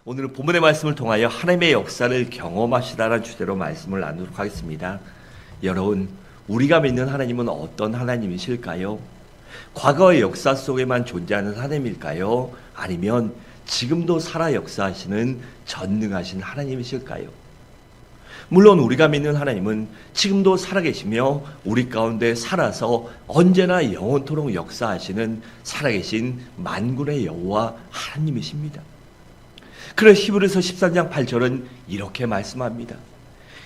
오늘은 본문의 말씀을 통하여 하나님의 역사를 경험하시다라는 주제로 말씀을 나누도록 하겠습니다. 여러분, 우리가 믿는 하나님은 어떤 하나님이실까요? 과거의 역사 속에만 존재하는 하나님일까요? 아니면 지금도 살아 역사하시는 전능하신 하나님이실까요? 물론 우리가 믿는 하나님은 지금도 살아계시며 우리 가운데 살아서 언제나 영원토록 역사하시는 살아계신 만군의 여호와 하나님이십니다. 그래서 히브리서 13장 8절은 이렇게 말씀합니다.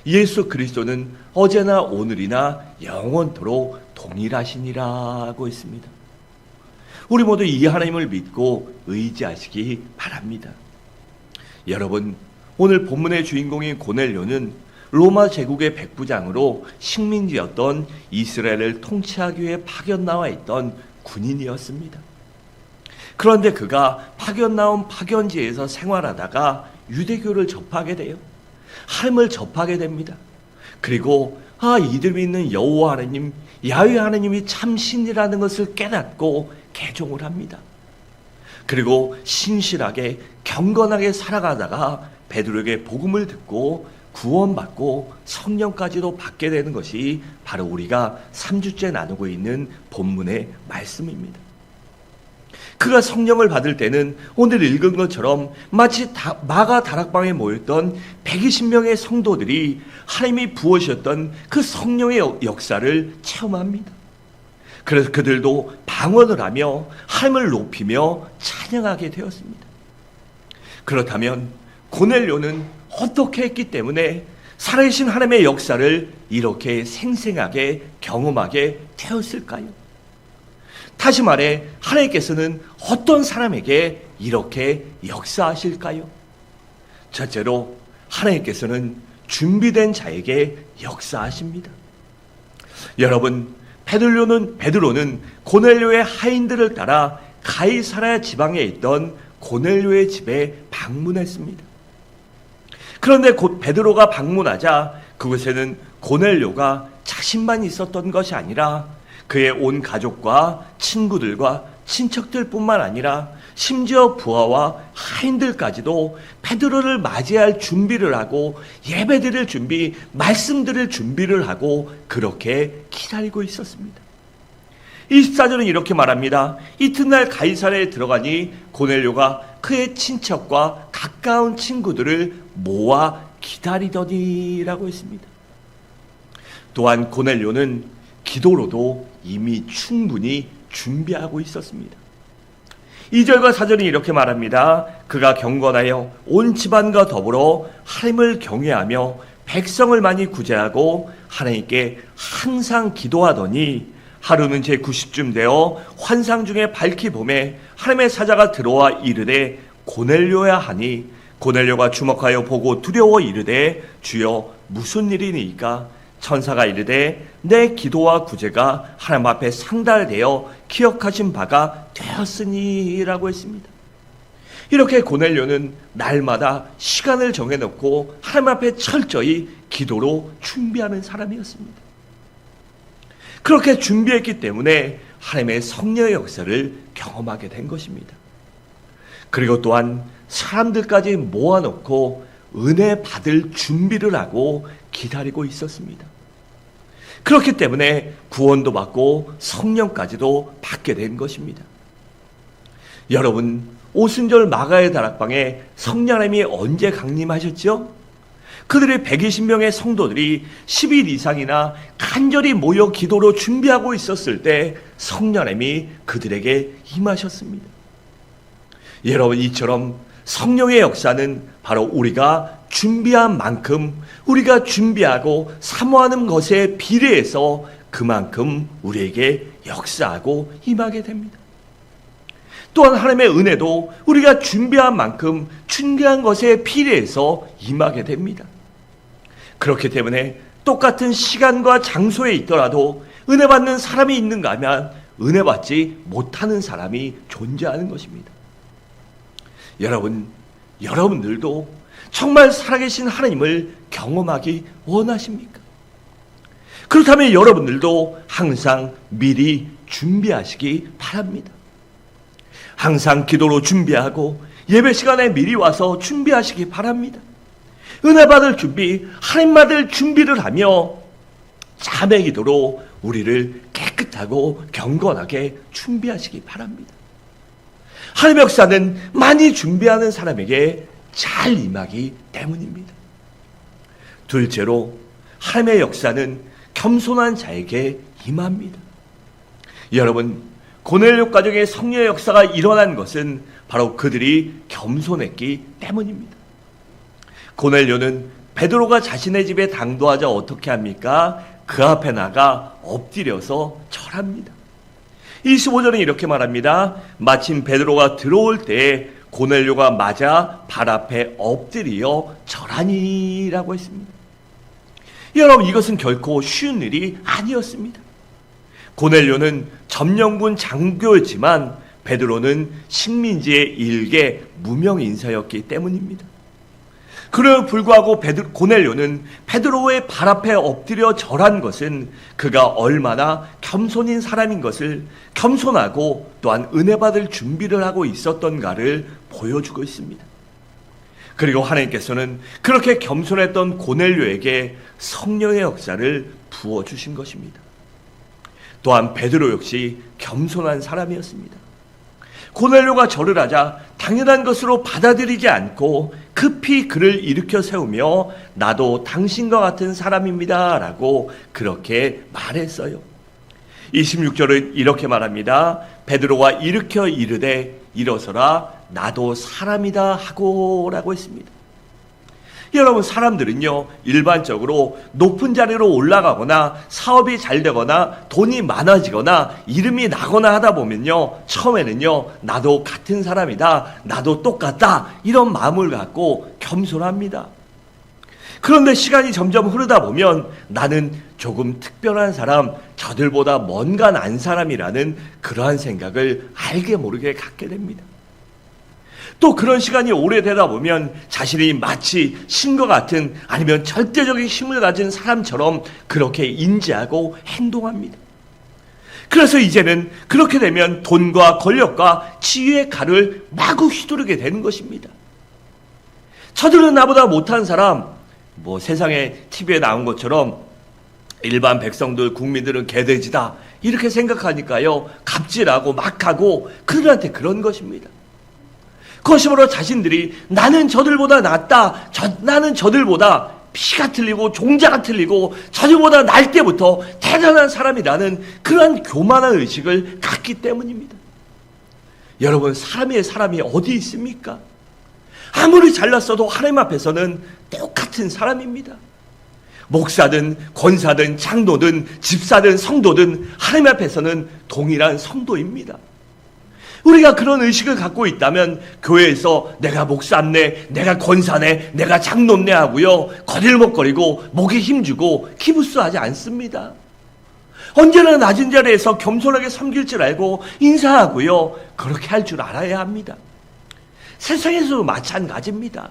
예수 그리스도는 어제나 오늘이나 영원토록 동일하시니라고 했습니다. 우리 모두 이 하나님을 믿고 의지하시기 바랍니다. 여러분, 오늘 본문의 주인공인 고넬료는 로마 제국의 백부장으로 식민지였던 이스라엘을 통치하기 위해 파견 나와 있던 군인이었습니다. 그런데 그가 파견 나온 파견지에서 생활하다가 유대교를 접하게 돼요. 하나님을 접하게 됩니다. 그리고 이들 믿는 여호와 하나님, 야훼 하나님이 참 신이라는 것을 깨닫고 개종을 합니다. 그리고 신실하게 경건하게 살아가다가 베드로에게 복음을 듣고 구원받고 성령까지도 받게 되는 것이 바로 우리가 3주째 나누고 있는 본문의 말씀입니다. 그가 성령을 받을 때는 오늘 읽은 것처럼 마치 마가 다락방에 모였던 120명의 성도들이 하나님이 부으셨던 그 성령의 역사를 체험합니다. 그래서 그들도 방언을 하며 하나님을 높이며 찬양하게 되었습니다. 그렇다면 고넬료는 어떻게 했기 때문에 살아계신 하나님의 역사를 이렇게 생생하게 경험하게 되었을까요? 다시 말해, 하나님께서는 어떤 사람에게 이렇게 역사하실까요? 첫째로, 하나님께서는 준비된 자에게 역사하십니다. 여러분, 베드로는 고넬료의 하인들을 따라 가이사랴 지방에 있던 고넬료의 집에 방문했습니다. 그런데 곧 베드로가 방문하자 그곳에는 고넬료가 자신만 있었던 것이 아니라 그의 온 가족과 친구들과 친척들뿐만 아니라 심지어 부하와 하인들까지도 베드로를 맞이할 준비를 하고 예배드릴 준비, 말씀드릴 준비를 하고 그렇게 기다리고 있었습니다. 24절은 이렇게 말합니다. 이튿날 가이사랴에 들어가니 고넬료가 그의 친척과 가까운 친구들을 모아 기다리더니라고 했습니다. 또한 고넬료는 기도로도 이미 충분히 준비하고 있었습니다. 2절과 4절은 이렇게 말합니다. 그가 경건하여 온 집안과 더불어 하나님을 경외하며 백성을 많이 구제하고 하나님께 항상 기도하더니 하루는 제90쯤 되어 환상 중에 밝히 봄에 하나님의 사자가 들어와 이르되 고넬료야 하니 고넬료가 주목하여 보고 두려워 이르되 주여 무슨 일이니까? 천사가 이르되 내 기도와 구제가 하나님 앞에 상달되어 기억하신 바가 되었으니라고 했습니다. 이렇게 고넬료는 날마다 시간을 정해놓고 하나님 앞에 철저히 기도로 준비하는 사람이었습니다. 그렇게 준비했기 때문에 하나님의 성령의 역사를 경험하게 된 것입니다. 그리고 또한 사람들까지 모아놓고 은혜 받을 준비를 하고 기다리고 있었습니다. 그렇기 때문에 구원도 받고 성령까지도 받게 된 것입니다. 여러분, 오순절 마가의 다락방에 성령님이 언제 강림하셨죠? 그들의 120명의 성도들이 10일 이상이나 간절히 모여 기도로 준비하고 있었을 때 성령님이 그들에게 임하셨습니다. 여러분, 이처럼 성령의 역사는 바로 우리가 준비한 만큼 우리가 준비하고 사모하는 것에 비례해서 그만큼 우리에게 역사하고 임하게 됩니다. 또한 하나님의 은혜도 우리가 준비한 만큼 준비한 것에 비례해서 임하게 됩니다. 그렇기 때문에 똑같은 시간과 장소에 있더라도 은혜 받는 사람이 있는가 하면 은혜 받지 못하는 사람이 존재하는 것입니다. 여러분들도 정말 살아계신 하나님을 경험하기 원하십니까? 그렇다면 여러분들도 항상 미리 준비하시기 바랍니다. 항상 기도로 준비하고 예배 시간에 미리 와서 준비하시기 바랍니다. 은혜 받을 준비, 하나님 받을 준비를 하며 자매 기도로 우리를 깨끗하고 경건하게 준비하시기 바랍니다. 하나님의 역사는 많이 준비하는 사람에게 잘 임하기 때문입니다. 둘째로 하나님의 역사는 겸손한 자에게 임합니다. 여러분, 고넬료 가정의 성령의 역사가 일어난 것은 바로 그들이 겸손했기 때문입니다. 고넬료는 베드로가 자신의 집에 당도하자 어떻게 합니까? 그 앞에 나가 엎드려서 절합니다. 25절은 이렇게 말합니다. 마침 베드로가 들어올 때 고넬료가 맞아 발 앞에 엎드려 절하니라고 했습니다. 여러분, 이것은 결코 쉬운 일이 아니었습니다. 고넬료는 점령군 장교였지만 베드로는 식민지의 일개 무명 인사였기 때문입니다. 그럼에도 불구하고 고넬료는 베드로의 발 앞에 엎드려 절한 것은 그가 얼마나 겸손인 사람인 것을, 겸손하고 또한 은혜 받을 준비를 하고 있었던가를 보여주고 있습니다. 그리고 하나님께서는 그렇게 겸손했던 고넬료에게 성령의 역사를 부어주신 것입니다. 또한 베드로 역시 겸손한 사람이었습니다. 고넬료가 절을 하자 당연한 것으로 받아들이지 않고 급히 그를 일으켜 세우며 나도 당신과 같은 사람입니다 라고 그렇게 말했어요. 26절은 이렇게 말합니다. 베드로가 일으켜 이르되 일어서라 나도 사람이다 하고 라고 했습니다. 여러분, 사람들은요 일반적으로 높은 자리로 올라가거나 사업이 잘 되거나 돈이 많아지거나 이름이 나거나 하다 보면요 처음에는요 나도 같은 사람이다, 나도 똑같다 이런 마음을 갖고 겸손합니다. 그런데 시간이 점점 흐르다 보면 나는 조금 특별한 사람, 저들보다 뭔가 난 사람이라는 그러한 생각을 알게 모르게 갖게 됩니다. 또 그런 시간이 오래되다 보면 자신이 마치 신과 같은 아니면 절대적인 힘을 가진 사람처럼 그렇게 인지하고 행동합니다. 그래서 이제는 그렇게 되면 돈과 권력과 지위의 칼을 마구 휘두르게 되는 것입니다. 저들은 나보다 못한 사람, 세상에 TV에 나온 것처럼 일반 백성들, 국민들은 개돼지다 이렇게 생각하니까요 갑질하고 막하고 그들한테 그런 것입니다. 그것이 바로 자신들이 나는 저들보다 낫다, 나는 저들보다 피가 틀리고 종자가 틀리고 저들보다 날 때부터 대단한 사람이라는 그러한 교만한 의식을 갖기 때문입니다. 여러분, 사람이 어디 있습니까? 아무리 잘났어도 하나님 앞에서는 똑같은 사람입니다. 목사든 권사든 장로든 집사든 성도든 하나님 앞에서는 동일한 성도입니다. 우리가 그런 의식을 갖고 있다면 교회에서 내가 목사네, 내가 권사네, 내가 장로네 하고요 거들먹거리고 목에 힘주고 기부스하지 않습니다. 언제나 낮은 자리에서 겸손하게 섬길 줄 알고 인사하고요 그렇게 할 줄 알아야 합니다. 세상에서도 마찬가지입니다.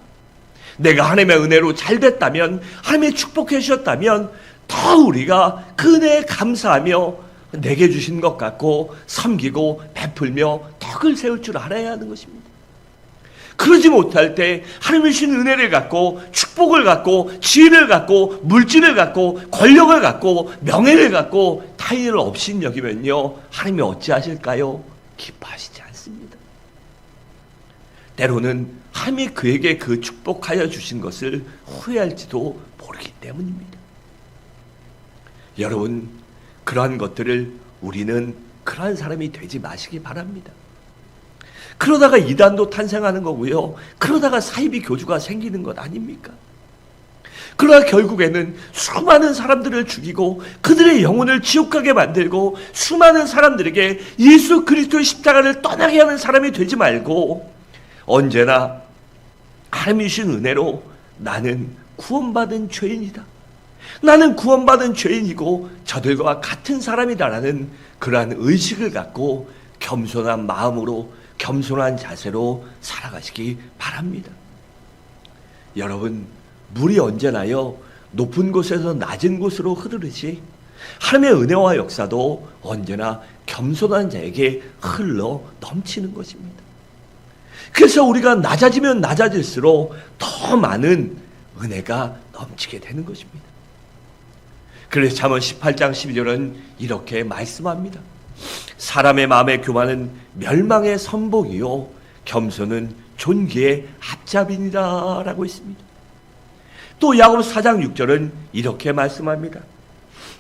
내가 하나님의 은혜로 잘 됐다면, 하나님의 축복해 주셨다면 더 우리가 그 은혜에 감사하며 내게 주신 것 같고 섬기고 베풀며 덕을 세울 줄 알아야 하는 것입니다. 그러지 못할 때 하나님이 주신 은혜를 갖고 축복을 갖고 지혜를 갖고 물질을 갖고 권력을 갖고 명예를 갖고 타인을 업신여기면요 하나님이 어찌하실까요? 기뻐하시지 않습니다. 때로는 하나님이 그에게 그 축복하여 주신 것을 후회할지도 모르기 때문입니다. 여러분, 그러한 것들을 우리는 그러한 사람이 되지 마시기 바랍니다. 그러다가 이단도 탄생하는 거고요. 그러다가 사이비 교주가 생기는 것 아닙니까? 그러다 결국에는 수많은 사람들을 죽이고 그들의 영혼을 지옥 가게 만들고 수많은 사람들에게 예수 그리스도의 십자가를 떠나게 하는 사람이 되지 말고 언제나 하나님이 주신 은혜로 나는 구원받은 죄인이다, 나는 구원받은 죄인이고 저들과 같은 사람이다라는 그러한 의식을 갖고 겸손한 마음으로 겸손한 자세로 살아가시기 바랍니다. 여러분, 물이 언제나요 높은 곳에서 낮은 곳으로 흐르듯이 하나님의 은혜와 역사도 언제나 겸손한 자에게 흘러 넘치는 것입니다. 그래서 우리가 낮아지면 낮아질수록 더 많은 은혜가 넘치게 되는 것입니다. 그래서 잠언 18장 12절은 이렇게 말씀합니다. 사람의 마음의 교만은 멸망의 선복이요 겸손은 존귀의 앞잡이니라 라고 했습니다. 또 야고보서 4장 6절은 이렇게 말씀합니다.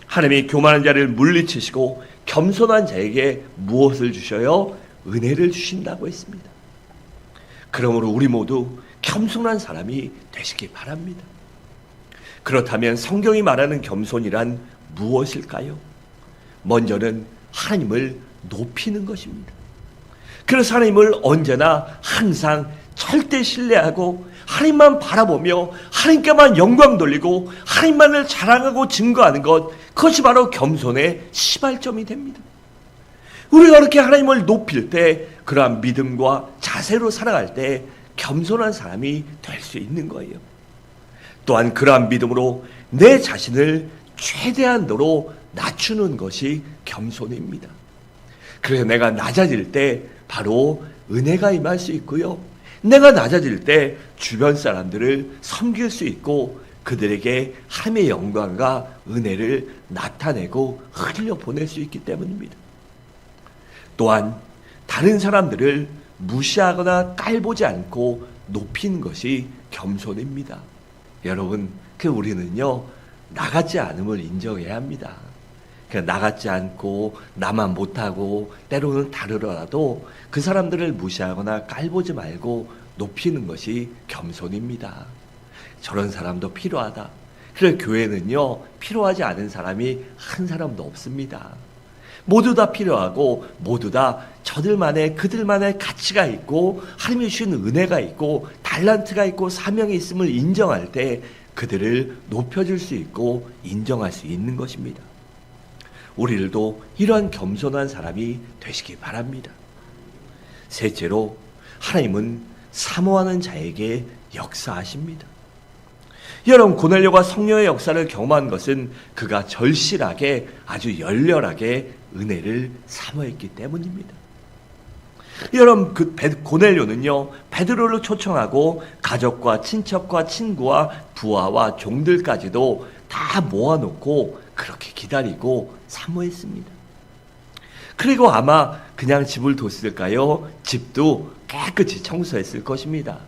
하나님이 교만한 자를 물리치시고 겸손한 자에게 무엇을 주셔요? 은혜를 주신다고 했습니다. 그러므로 우리 모두 겸손한 사람이 되시기 바랍니다. 그렇다면 성경이 말하는 겸손이란 무엇일까요? 먼저는 하나님을 높이는 것입니다. 그래서 하나님을 언제나 항상 절대 신뢰하고 하나님만 바라보며 하나님께만 영광 돌리고 하나님만을 자랑하고 증거하는 것, 그것이 바로 겸손의 시발점이 됩니다. 우리가 그렇게 하나님을 높일 때, 그러한 믿음과 자세로 살아갈 때 겸손한 사람이 될 수 있는 거예요. 또한 그러한 믿음으로 내 자신을 최대한도로 낮추는 것이 겸손입니다. 그래서 내가 낮아질 때 바로 은혜가 임할 수 있고요. 내가 낮아질 때 주변 사람들을 섬길 수 있고 그들에게 하나님의 영광과 은혜를 나타내고 흘려 보낼 수 있기 때문입니다. 또한 다른 사람들을 무시하거나 깔보지 않고 높이는 것이 겸손입니다. 여러분, 우리는요, 나같지 않음을 인정해야 합니다. 나같지 않고 나만 못하고 때로는 다르더라도 그 사람들을 무시하거나 깔보지 말고 높이는 것이 겸손입니다. 저런 사람도 필요하다. 그래서 교회는요, 필요하지 않은 사람이 한 사람도 없습니다. 모두 다 필요하고 모두 다 저들만의 그들만의 가치가 있고 하나님이 주신 은혜가 있고 달란트가 있고 사명이 있음을 인정할 때 그들을 높여줄 수 있고 인정할 수 있는 것입니다. 우리들도 이러한 겸손한 사람이 되시기 바랍니다. 셋째로, 하나님은 사모하는 자에게 역사하십니다. 여러분, 고넬료가 성령의 역사를 경험한 것은 그가 절실하게 아주 열렬하게 은혜를 사모했기 때문입니다. 여러분, 고넬료는요, 베드로를 초청하고 가족과 친척과 친구와 부하와 종들까지도 다 모아놓고 그렇게 기다리고 사모했습니다. 그리고 아마 그냥 집을 뒀을까요? 집도 깨끗이 청소했을 것입니다.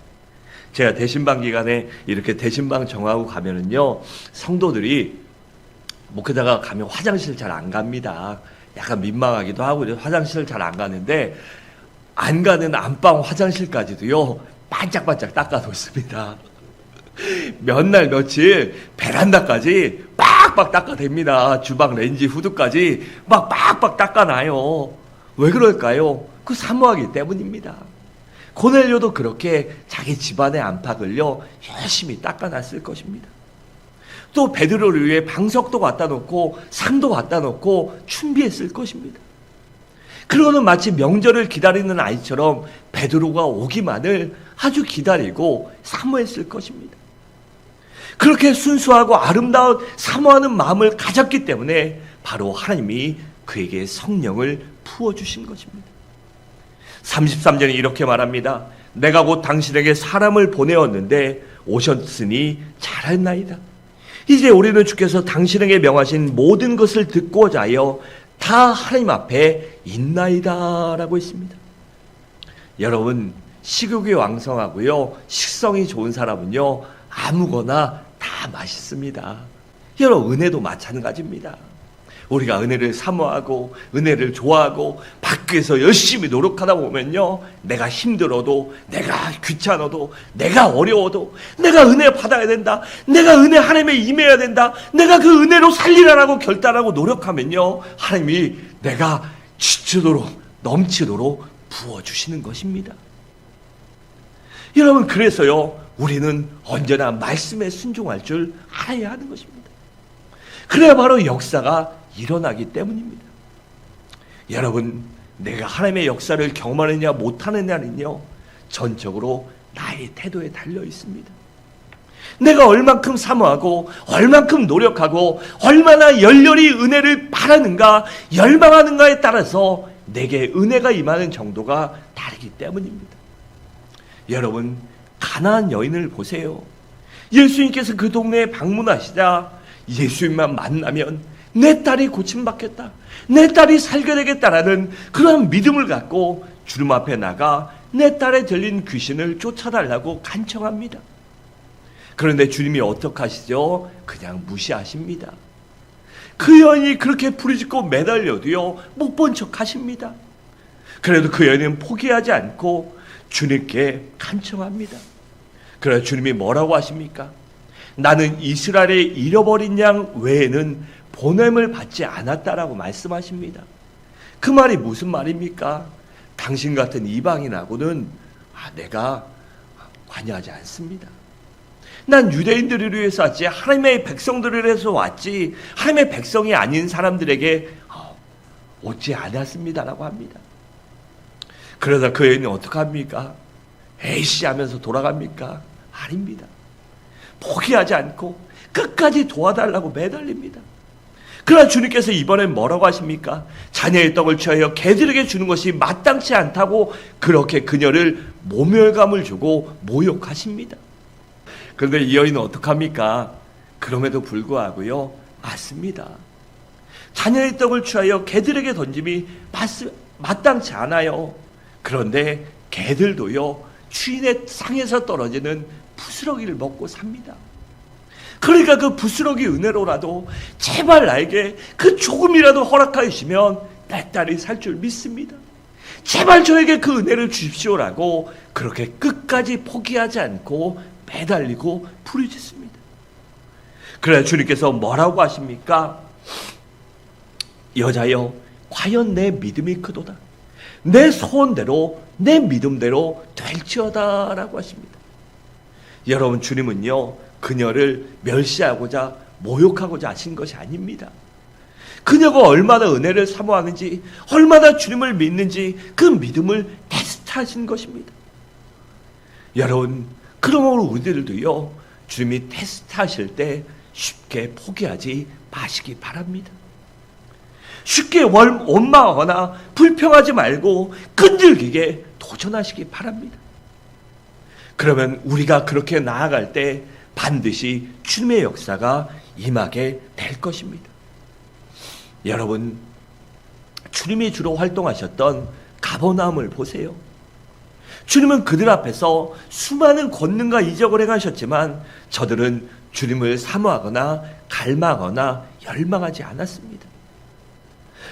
제가 대신방 기간에 이렇게 대신방 정하고 가면은요, 성도들이 목회자가 가면 화장실 잘 안 갑니다. 약간 민망하기도 하고 화장실을 잘 안 가는데, 안 가는 안방 화장실까지도요, 반짝반짝 닦아놓습니다. 몇 날 며칠 베란다까지 빡빡 닦아댑니다. 주방 렌지 후드까지 막 빡빡 닦아놔요. 왜 그럴까요? 그 사모하기 때문입니다. 고넬료도 그렇게 자기 집안의 안팎을요, 열심히 닦아놨을 것입니다. 또 베드로를 위해 방석도 갖다 놓고 상도 갖다 놓고 준비했을 것입니다. 그러고는 마치 명절을 기다리는 아이처럼 베드로가 오기만을 아주 기다리고 사모했을 것입니다. 그렇게 순수하고 아름다운 사모하는 마음을 가졌기 때문에 바로 하나님이 그에게 성령을 부어주신 것입니다. 33절에 이렇게 말합니다. 내가 곧 당신에게 사람을 보내었는데 오셨으니 잘했나이다. 이제 우리는 주께서 당신에게 명하신 모든 것을 듣고자 하여 다 하나님 앞에 있나이다 라고 했습니다. 여러분, 식욕이 왕성하고요, 식성이 좋은 사람은요, 아무거나 다 맛있습니다. 여러분, 은혜도 마찬가지입니다. 우리가 은혜를 사모하고 은혜를 좋아하고 밖에서 열심히 노력하다 보면요, 내가 힘들어도, 내가 귀찮아도, 내가 어려워도 내가 은혜 받아야 된다, 내가 은혜 하나님에 임해야 된다, 내가 그 은혜로 살리라고 결단하고 노력하면요, 하나님이 내가 지치도록 넘치도록 부어주시는 것입니다. 여러분, 그래서요, 우리는 언제나 말씀에 순종할 줄 알아야 하는 것입니다. 그래야 바로 역사가 일어나기 때문입니다. 여러분, 내가 하나님의 역사를 경험하느냐 못하느냐는요, 전적으로 나의 태도에 달려 있습니다. 내가 얼만큼 사모하고 얼만큼 노력하고 얼마나 열렬히 은혜를 바라는가 열망하는가에 따라서 내게 은혜가 임하는 정도가 다르기 때문입니다. 여러분, 가나안 여인을 보세요. 예수님께서 그 동네에 방문하시자 예수님만 만나면 내 딸이 고침받겠다, 내 딸이 살게 되겠다라는 그런 믿음을 갖고 주님 앞에 나가 내 딸에 들린 귀신을 쫓아달라고 간청합니다. 그런데 주님이 어떻게 하시죠? 그냥 무시하십니다. 그 여인이 그렇게 부르짖고 매달려도요, 못 본 척 하십니다. 그래도 그 여인은 포기하지 않고 주님께 간청합니다. 그래서 주님이 뭐라고 하십니까? 나는 이스라엘의 잃어버린 양 외에는 보냄을 받지 않았다라고 말씀하십니다. 그 말이 무슨 말입니까? 당신 같은 이방인하고는 내가 관여하지 않습니다. 난 유대인들을 위해서 왔지, 하나님의 백성들을 위해서 왔지, 하나님의 백성이 아닌 사람들에게 오지 않았습니다라고 합니다. 그러다 그 여인이 어떻게 합니까? 에이씨 하면서 돌아갑니까? 아닙니다. 포기하지 않고 끝까지 도와달라고 매달립니다. 그러나 주님께서 이번엔 뭐라고 하십니까? 자녀의 떡을 취하여 개들에게 주는 것이 마땅치 않다고 그렇게 그녀를 모멸감을 주고 모욕하십니다. 그런데 이 여인은 어떡합니까? 그럼에도 불구하고요, 맞습니다. 자녀의 떡을 취하여 개들에게 던짐이 마땅치 않아요. 그런데 개들도요, 주인의 상에서 떨어지는 부스러기를 먹고 삽니다. 그러니까 그 부스러기 은혜로라도 제발 나에게 그 조금이라도 허락하여 주시면 내 딸이 살 줄 믿습니다. 제발 저에게 그 은혜를 주십시오라고 그렇게 끝까지 포기하지 않고 매달리고 부르짖습니다. 그래서 주님께서 뭐라고 하십니까? 여자여, 과연 내 믿음이 크도다. 내 소원대로, 내 믿음대로 될지어다 라고 하십니다. 여러분, 주님은요, 그녀를 멸시하고자 모욕하고자 하신 것이 아닙니다. 그녀가 얼마나 은혜를 사모하는지, 얼마나 주님을 믿는지 그 믿음을 테스트하신 것입니다. 여러분, 그러므로 우리들도요, 주님이 테스트하실 때 쉽게 포기하지 마시기 바랍니다. 쉽게 원망하거나 불평하지 말고 끈질기게 도전하시기 바랍니다. 그러면 우리가 그렇게 나아갈 때 반드시 주님의 역사가 임하게 될 것입니다. 여러분, 주님이 주로 활동하셨던 가버나움을 보세요. 주님은 그들 앞에서 수많은 권능과 이적을 행하셨지만 저들은 주님을 사모하거나 갈망하거나 열망하지 않았습니다.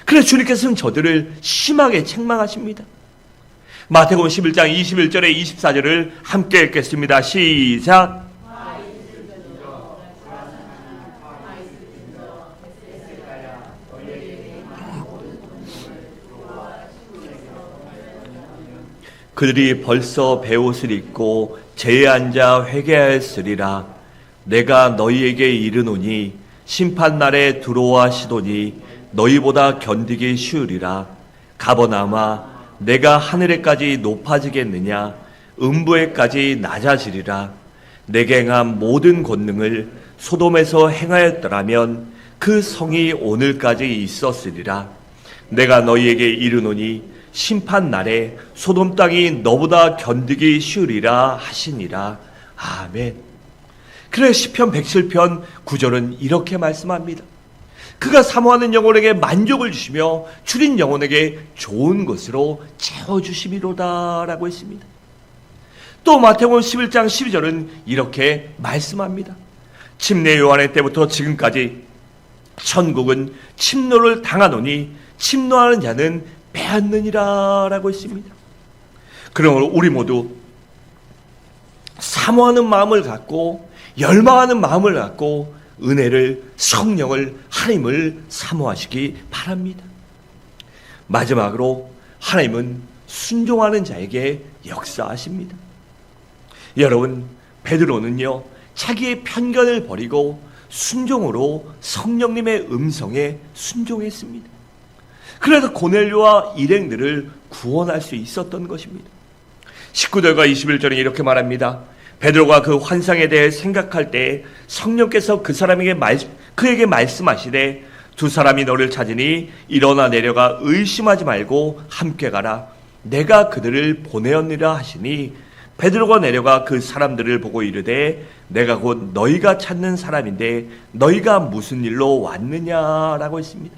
그래서 주님께서는 저들을 심하게 책망하십니다. 마태복음 11장 21절에 24절을 함께 읽겠습니다. 시작. 그들이 벌써 베옷을 입고 제에 앉아 회개하였으리라. 내가 너희에게 이르노니 심판날에 두로와 시돈이 너희보다 견디기 쉬우리라. 가버나움아, 내가 하늘에까지 높아지겠느냐? 음부에까지 낮아지리라. 내게 행한 모든 권능을 소돔에서 행하였더라면 그 성이 오늘까지 있었으리라. 내가 너희에게 이르노니 심판날에 소돔 땅이 너보다 견디기 쉬우리라 하시니라. 아멘. 그래 시편 107편 9절은 이렇게 말씀합니다. 그가 사모하는 영혼에게 만족을 주시며 줄인 영혼에게 좋은 것으로 채워주심이로다 라고 했습니다. 또 마태복음 11장 12절은 이렇게 말씀합니다. 침례 요한의 때부터 지금까지 천국은 침노를 당하노니 침노하는 자는 빼앗느니라 라고 했습니다. 그러므로 우리 모두 사모하는 마음을 갖고 열망하는 마음을 갖고 은혜를, 성령을, 하나님을 사모하시기 바랍니다. 마지막으로 하나님은 순종하는 자에게 역사하십니다. 여러분, 베드로는요, 자기의 편견을 버리고 순종으로 성령님의 음성에 순종했습니다. 그래서 고넬료와 일행들을 구원할 수 있었던 것입니다. 19절과 21절에 이렇게 말합니다. 베드로가 그 환상에 대해 생각할 때 성령께서 그에게 말씀하시되 두 사람이 너를 찾으니 일어나 내려가 의심하지 말고 함께 가라. 내가 그들을 보내었느라 하시니 베드로가 내려가 그 사람들을 보고 이르되 내가 곧 너희가 찾는 사람인데 너희가 무슨 일로 왔느냐라고 했습니다.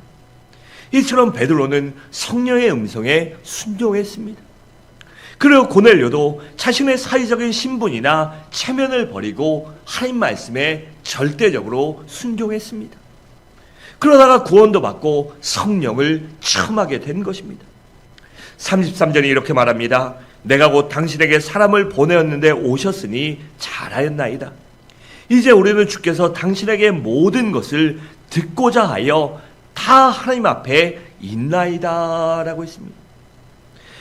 이처럼 베드로는 성령의 음성에 순종했습니다. 그리고 고넬료도 자신의 사회적인 신분이나 체면을 버리고 하나님 말씀에 절대적으로 순종했습니다. 그러다가 구원도 받고 성령을 체험하게 된 것입니다. 33절이 이렇게 말합니다. 내가 곧 당신에게 사람을 보내었는데 오셨으니 잘하였나이다. 이제 우리는 주께서 당신에게 모든 것을 듣고자 하여 다 하나님 앞에 있나이다 라고 했습니다.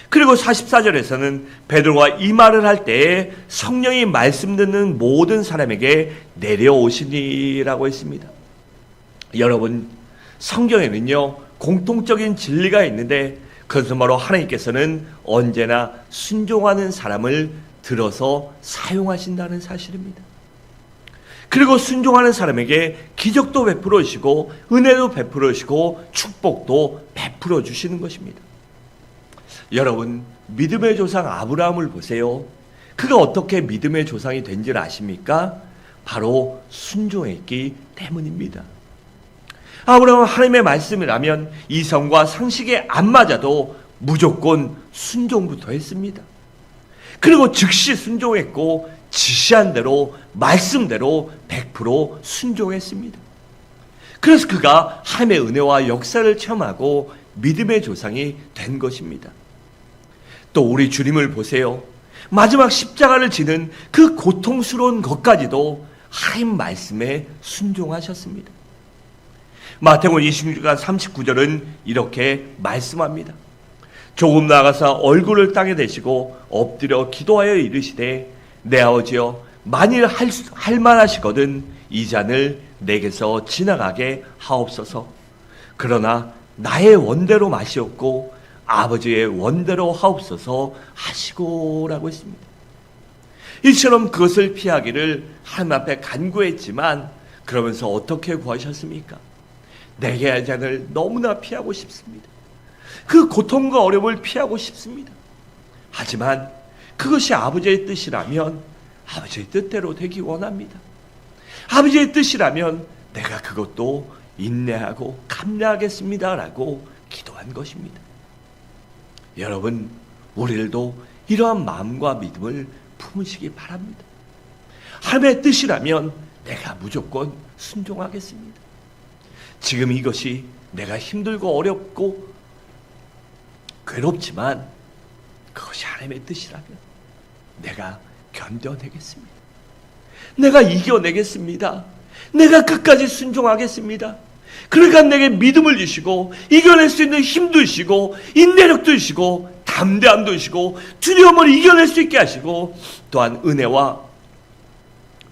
그리고 44절에서는 베드로가 이 말을 할 때에 성령이 말씀 듣는 모든 사람에게 내려오시니라고 했습니다. 여러분, 성경에는요 공통적인 진리가 있는데 그것은 바로 하나님께서는 언제나 순종하는 사람을 들어서 사용하신다는 사실입니다. 그리고 순종하는 사람에게 기적도 베풀어 주시고 은혜도 베풀어 주시고 축복도 베풀어 주시는 것입니다. 여러분, 믿음의 조상 아브라함을 보세요. 그가 어떻게 믿음의 조상이 된 줄 아십니까? 바로 순종했기 때문입니다. 아브라함은 하나님의 말씀이라면 이성과 상식에 안 맞아도 무조건 순종부터 했습니다. 그리고 즉시 순종했고 지시한 대로 말씀대로 100% 순종했습니다. 그래서 그가 하나님의 은혜와 역사를 체험하고 믿음의 조상이 된 것입니다. 또 우리 주님을 보세요. 마지막 십자가를 지는 그 고통스러운 것까지도 하나님 말씀에 순종하셨습니다. 마태복음 26장 39절은 이렇게 말씀합니다. 조금 나아가서 얼굴을 땅에 대시고 엎드려 기도하여 이르시되 내 아버지여 만일 할 만하시거든 이 잔을 내게서 지나가게 하옵소서. 그러나 나의 원대로 마시옵고 아버지의 원대로 하옵소서 하시고라고 했습니다. 이처럼 그것을 피하기를 하나님 앞에 간구했지만 그러면서 어떻게 구하셨습니까? 내게 할 잔을 너무나 피하고 싶습니다. 그 고통과 어려움을 피하고 싶습니다. 하지만 그것이 아버지의 뜻이라면 아버지의 뜻대로 되기 원합니다. 아버지의 뜻이라면 내가 그것도 인내하고 감내하겠습니다라고 기도한 것입니다. 여러분, 우리들도 이러한 마음과 믿음을 품으시기 바랍니다. 하나님의 뜻이라면 내가 무조건 순종하겠습니다. 지금 이것이 내가 힘들고 어렵고 괴롭지만 그것이 하나님의 뜻이라면 내가 견뎌내겠습니다. 내가 이겨내겠습니다. 내가 끝까지 순종하겠습니다. 그러니까 내게 믿음을 주시고 이겨낼 수 있는 힘도 주시고 인내력도 주시고 담대함도 주시고 두려움을 이겨낼 수 있게 하시고 또한 은혜와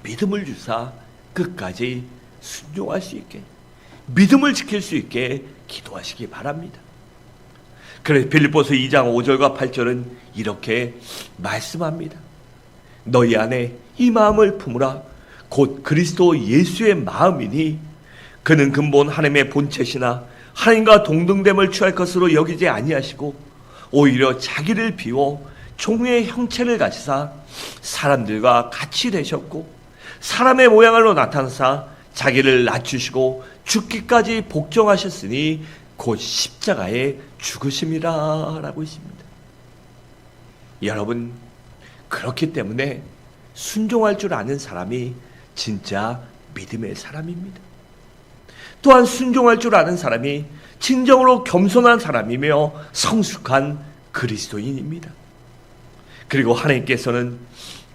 믿음을 주사 끝까지 순종할 수 있게 믿음을 지킬 수 있게 기도하시기 바랍니다. 그래서 빌립보서 2장 5절과 8절은 이렇게 말씀합니다. 너희 안에 이 마음을 품으라. 곧 그리스도 예수의 마음이니 그는 근본 하나님의 본체시나 하나님과 동등됨을 취할 것으로 여기지 아니하시고 오히려 자기를 비워 종의 형체를 가지사 사람들과 같이 되셨고 사람의 모양으로 나타나사 자기를 낮추시고 죽기까지 복종하셨으니 곧 십자가에 죽으심이라 라고 있습니다. 여러분, 그렇기 때문에 순종할 줄 아는 사람이 진짜 믿음의 사람입니다. 또한 순종할 줄 아는 사람이 진정으로 겸손한 사람이며 성숙한 그리스도인입니다. 그리고 하나님께서는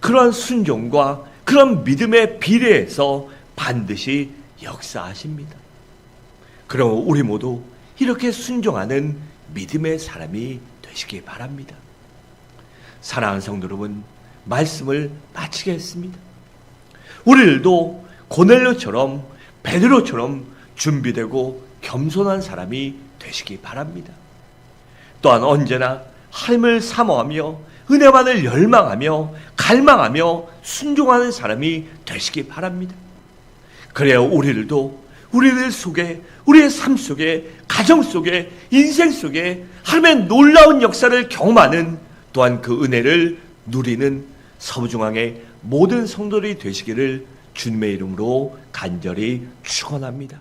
그러한 순종과 그런 믿음에 비례해서 반드시 역사하십니다. 그럼 우리 모두 이렇게 순종하는 믿음의 사람이 되시기 바랍니다. 사랑하는 성도 여러분, 말씀을 마치겠습니다. 우리들도 고넬료처럼 베드로처럼 준비되고 겸손한 사람이 되시기 바랍니다. 또한 언제나 하나님을 사모하며 은혜만을 열망하며 갈망하며 순종하는 사람이 되시기 바랍니다. 그래야 우리들도 우리들 속에 우리의 삶 속에 가정 속에 인생 속에 하나님의 놀라운 역사를 경험하는 또한 그 은혜를 누리는 서부중앙의 모든 성도들이 되시기를 주님의 이름으로 간절히 축원합니다.